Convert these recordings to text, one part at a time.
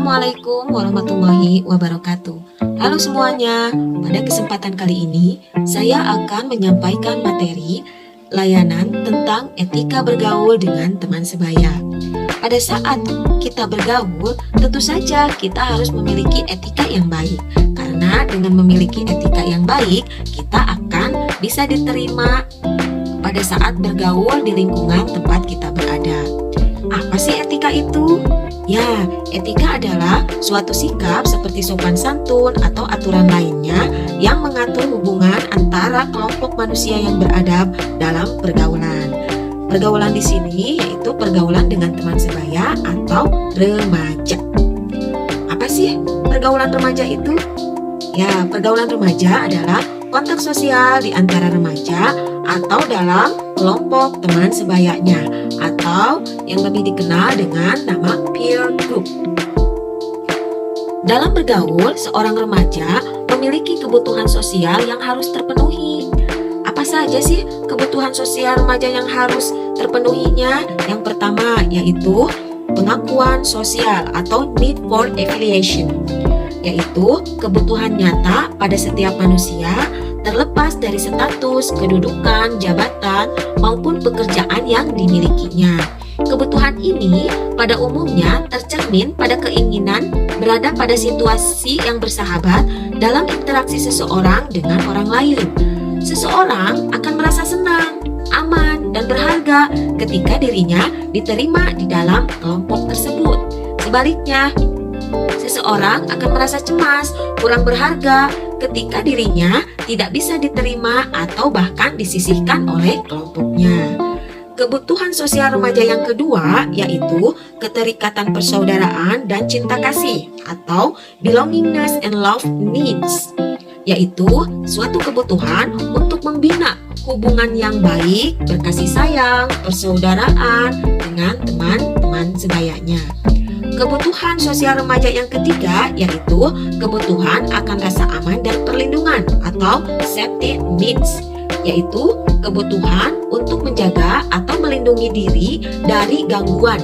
Assalamualaikum warahmatullahi wabarakatuh. Halo semuanya, pada kesempatan kali ini saya akan menyampaikan materi layanan tentang etika bergaul dengan teman sebaya. Pada saat kita bergaul, tentu saja kita harus memiliki etika yang baik. Karena dengan memiliki etika yang baik, kita akan bisa diterima pada saat bergaul di lingkungan tempat kita berada. Apa sih etika itu? Ya, etika adalah suatu sikap seperti sopan santun atau aturan lainnya yang mengatur hubungan antara kelompok manusia yang beradab dalam pergaulan. Pergaulan di sini yaitu pergaulan dengan teman sebaya atau remaja. Apa sih pergaulan remaja itu? Ya, pergaulan remaja adalah kontak sosial di antara remaja atau dalam kelompok teman sebayanya, atau yang lebih dikenal dengan nama peer group. Dalam bergaul, seorang remaja memiliki kebutuhan sosial yang harus terpenuhi. Apa saja sih kebutuhan sosial remaja yang harus terpenuhinya? Yang pertama yaitu pengakuan sosial atau need for affiliation, yaitu kebutuhan nyata pada setiap manusia terlepas dari status, kedudukan, jabatan, maupun pekerjaan yang dimilikinya. Kebutuhan ini pada umumnya tercermin pada keinginan berada pada situasi yang bersahabat dalam interaksi seseorang dengan orang lain. Seseorang akan merasa senang, aman, dan berharga ketika dirinya diterima di dalam kelompok tersebut. Sebaliknya, seseorang akan merasa cemas, kurang berharga ketika dirinya tidak bisa diterima atau bahkan disisihkan oleh kelompoknya. Kebutuhan sosial remaja yang kedua yaitu keterikatan persaudaraan dan cinta kasih atau belongingness and love needs, yaitu suatu kebutuhan untuk membina hubungan yang baik, berkasih sayang, persaudaraan dengan teman-teman sebayanya. Kebutuhan sosial remaja yang ketiga yaitu kebutuhan akan rasa aman dan perlindungan atau safety needs, yaitu kebutuhan untuk menjaga atau melindungi diri dari gangguan,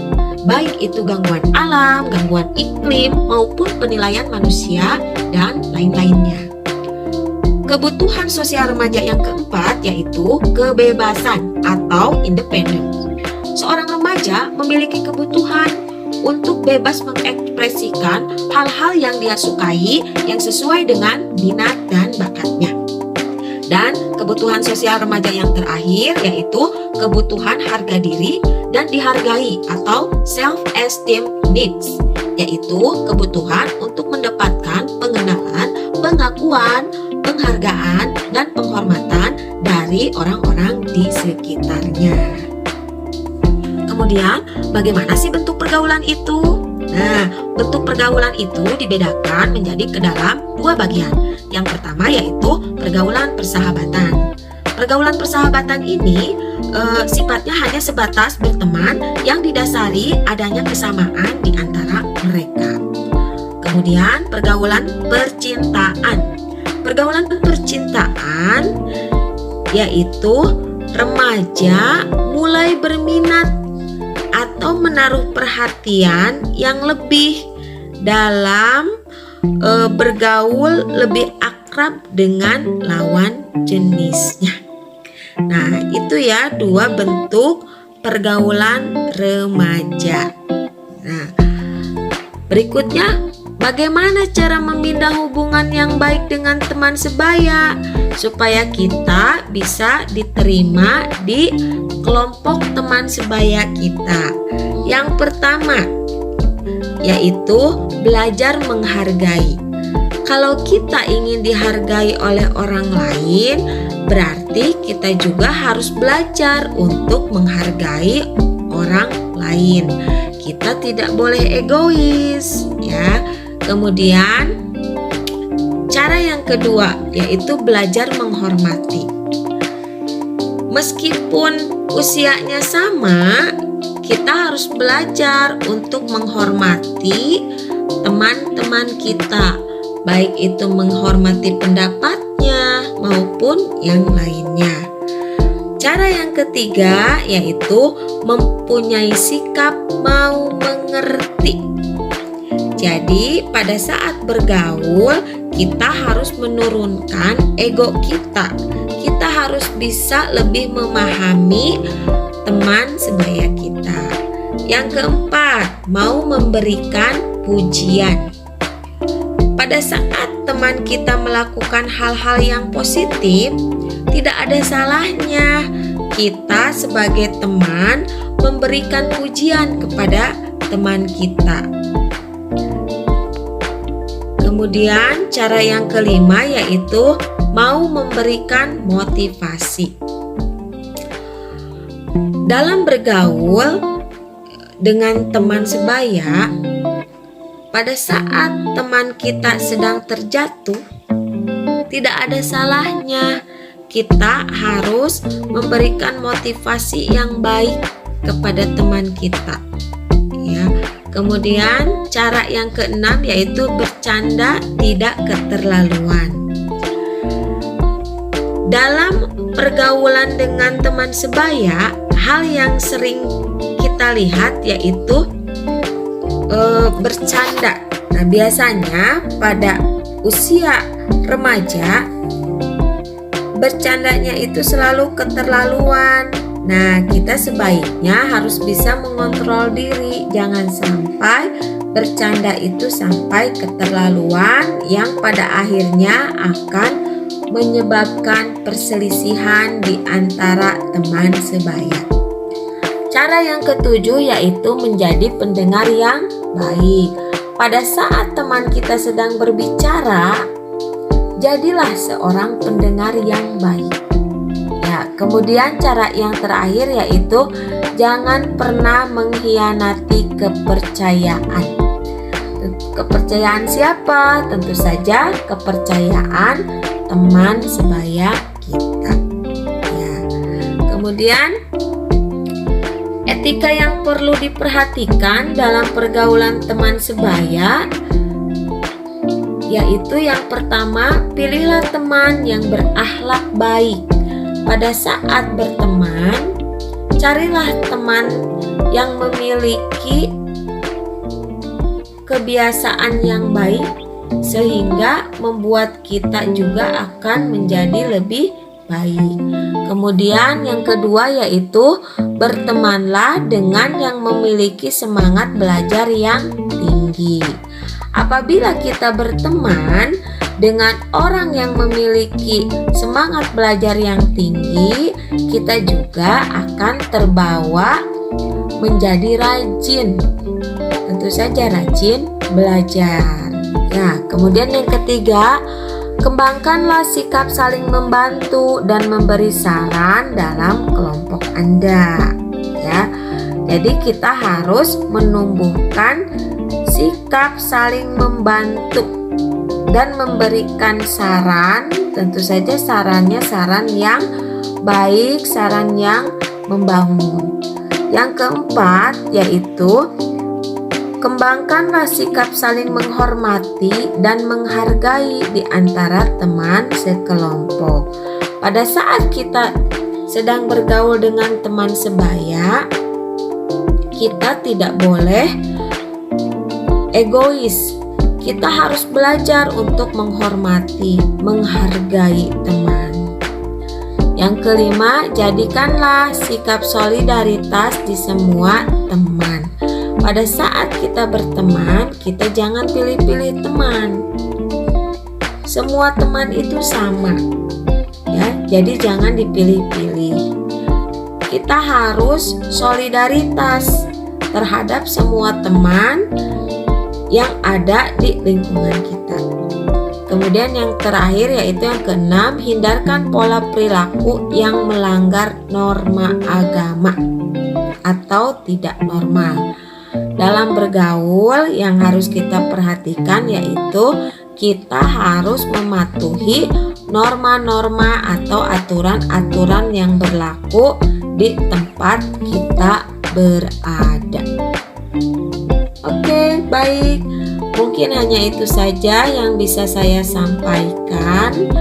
baik itu gangguan alam, gangguan iklim, maupun penilaian manusia dan lain-lainnya. Kebutuhan sosial remaja yang keempat yaitu kebebasan atau independence. Seorang remaja memiliki kebutuhan untuk bebas mengekspresikan hal-hal yang dia sukai yang sesuai dengan minat dan bakatnya. Dan kebutuhan sosial remaja yang terakhir yaitu kebutuhan harga diri dan dihargai atau self-esteem needs, yaitu kebutuhan untuk mendapatkan pengenalan, pengakuan, penghargaan, dan penghormatan dari orang-orang di sekitarnya. Kemudian, bagaimana sih bentuk pergaulan itu? Nah, bentuk pergaulan itu dibedakan menjadi ke dalam dua bagian. Yang pertama yaitu pergaulan persahabatan. Pergaulan persahabatan ini sifatnya hanya sebatas berteman yang didasari adanya kesamaan di antara mereka. Kemudian, pergaulan percintaan. Pergaulan percintaan yaitu remaja mulai berminat atau menaruh perhatian yang lebih dalam bergaul lebih akrab dengan lawan jenisnya. Nah, itu ya dua bentuk pergaulan remaja. Nah, berikutnya bagaimana cara membina hubungan yang baik dengan teman sebaya supaya kita bisa diterima di kelompok teman sebaya kita. Yang pertama yaitu belajar menghargai. Kalau kita ingin dihargai oleh orang lain, berarti kita juga harus belajar untuk menghargai orang lain. Kita tidak boleh egois, ya. Kemudian cara yang kedua yaitu belajar menghormati. Meskipun usianya sama, kita harus belajar untuk menghormati teman-teman kita, baik itu menghormati pendapatnya maupun yang lainnya. Cara yang ketiga yaitu mempunyai sikap mau mengerti. Jadi pada saat bergaul kita harus menurunkan ego kita. Kita harus bisa lebih memahami teman sebaya kita. Yang keempat, mau memberikan pujian. Pada saat teman kita melakukan hal-hal yang positif, tidak ada salahnya kita sebagai teman memberikan pujian kepada teman kita. Kemudian cara yang kelima yaitu mau memberikan motivasi. Dalam bergaul dengan teman sebaya, pada saat teman kita sedang terjatuh, tidak ada salahnya kita harus memberikan motivasi yang baik kepada teman kita. Ya. Kemudian cara yang keenam yaitu bercanda tidak keterlaluan. Dalam pergaulan dengan teman sebaya, hal yang sering kita lihat yaitu bercanda. Nah, biasanya pada usia remaja bercandanya itu selalu keterlaluan. Nah, kita sebaiknya harus bisa mengontrol diri, jangan sampai bercanda itu sampai keterlaluan yang pada akhirnya akan menyebabkan perselisihan di antara teman sebaya. Cara yang ketujuh yaitu menjadi pendengar yang baik. Pada saat teman kita sedang berbicara, jadilah seorang pendengar yang baik. Ya, kemudian cara yang terakhir yaitu jangan pernah mengkhianati kepercayaan. Kepercayaan siapa? Tentu saja kepercayaan teman sebaya kita. Ya. Kemudian etika yang perlu diperhatikan dalam pergaulan teman sebaya yaitu yang pertama, pilihlah teman yang berakhlak baik. Pada saat berteman, carilah teman yang memiliki kebiasaan yang baik sehingga membuat kita juga akan menjadi lebih baik. Kemudian yang kedua yaitu bertemanlah dengan yang memiliki semangat belajar yang tinggi. Apabila kita berteman dengan orang yang memiliki semangat belajar yang tinggi, kita juga akan terbawa menjadi rajin. Tentu saja rajin belajar. Ya, kemudian yang ketiga, kembangkanlah sikap saling membantu dan memberi saran dalam kelompok Anda. Ya. Jadi kita harus menumbuhkan sikap saling membantu dan memberikan saran. Tentu saja sarannya saran yang baik, saran yang membangun. Yang keempat yaitu kembangkanlah sikap saling menghormati dan menghargai di antara teman sekelompok. Pada saat kita sedang bergaul dengan teman sebaya, kita tidak boleh egois. Kita harus belajar untuk menghormati, menghargai teman. Yang kelima, jadikanlah sikap solidaritas di semua teman. Pada saat kita berteman, kita jangan pilih-pilih teman. Semua teman itu sama. Ya, jadi jangan dipilih-pilih. Kita harus solidaritas terhadap semua teman yang ada di lingkungan kita. Kemudian yang terakhir yaitu yang keenam, hindarkan pola perilaku yang melanggar norma agama atau tidak normal. Dalam bergaul yang harus kita perhatikan yaitu kita harus mematuhi norma-norma atau aturan-aturan yang berlaku di tempat kita berada. Oke, baik. Mungkin hanya itu saja yang bisa saya sampaikan.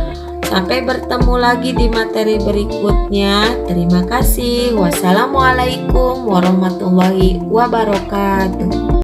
Sampai bertemu lagi di materi berikutnya. Terima kasih. Wassalamualaikum warahmatullahi wabarakatuh.